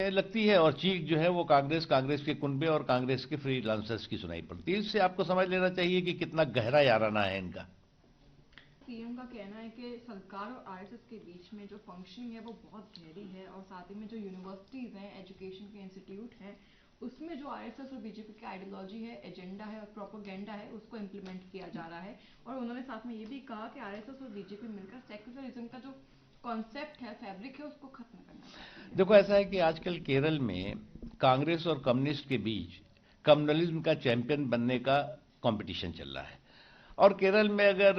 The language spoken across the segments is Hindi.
लगती है और चीख जो है वो कांग्रेस, कांग्रेस के कुनबे और कांग्रेस के फ्रीलांसर्स की सुनाई पड़ती है। इससे आपको समझ लेना चाहिए कि कितना गहरा याराना है इनका। सीएम का कहना है कि सरकार और आरएसएस के बीच में जो फंक्शनिंग है वो बहुत गहरी है, और साथ ही में जो यूनिवर्सिटीज हैं, एजुकेशन के इंस्टीट्यूट हैं, उसमें जो आरएसएस और बीजेपी की आइडियोलॉजी है, एजेंडा है और प्रोपोगेंडा है, उसको इम्प्लीमेंट किया जा रहा है। और उन्होंने साथ में ये भी कहा कि आरएसएस और बीजेपी मिलकर सेक्युलरिज्म का जो कॉन्सेप्ट है, फैब्रिक है, उसको खत्म करना चाहती है। देखो, ऐसा है कि आजकल केरल में कांग्रेस और कम्युनिस्ट के बीच कम्युनलिज्म का चैंपियन बनने का कंपटीशन चल रहा है। और केरल में अगर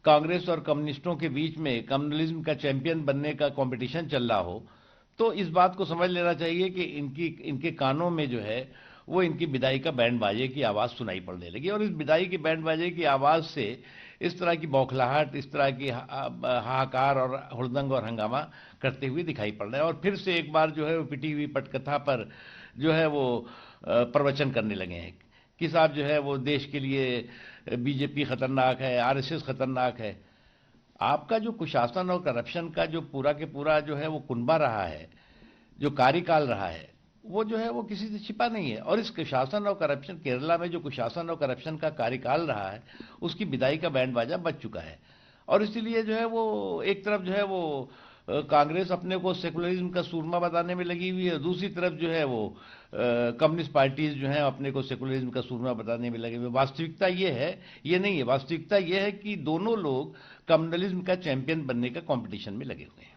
कांग्रेस और कम्युनिस्टों के बीच में कम्युनलिज्म का चैंपियन बनने का कंपटीशन चल रहा हो, तो इस बात को समझ लेना चाहिए कि इनके कानों में जो है वो इनकी विदाई का बैंड बाजे की आवाज़ सुनाई पड़ने लगी। और इस विदाई की बैंड बाजे की आवाज़ से इस तरह की बौखलाहट, इस तरह की हाहाकार और हुड़दंग और हंगामा करते हुए दिखाई पड़ रहे हैं। और फिर से एक बार जो है वो पिटी हुई पटकथा पर जो है वो प्रवचन करने लगे हैं कि साहब जो है वो देश के लिए बीजेपी खतरनाक है, आरएसएस खतरनाक है। आपका जो कुशासन और करप्शन का जो पूरा के पूरा जो है वो कुनबा रहा है, जो कार्यकाल रहा है, वो जो है वो किसी से छिपा नहीं है। और इस कुशासन और करप्शन, केरला में जो कुशासन और करप्शन का कार्यकाल रहा है, उसकी विदाई का बैंड बाजा बज चुका है। और इसीलिए जो है वो एक तरफ जो है वो कांग्रेस अपने को सेकुलरिज्म का सूरमा बताने में लगी हुई है, दूसरी तरफ जो है वो कम्युनिस्ट पार्टीज जो है अपने को सेकुलरिज्म का सूरमा बताने में लगे हुए। वास्तविकता ये है, ये नहीं है, वास्तविकता ये है कि दोनों लोग कम्युनलिज्म का चैंपियन बनने का कंपटीशन में लगे हुए हैं।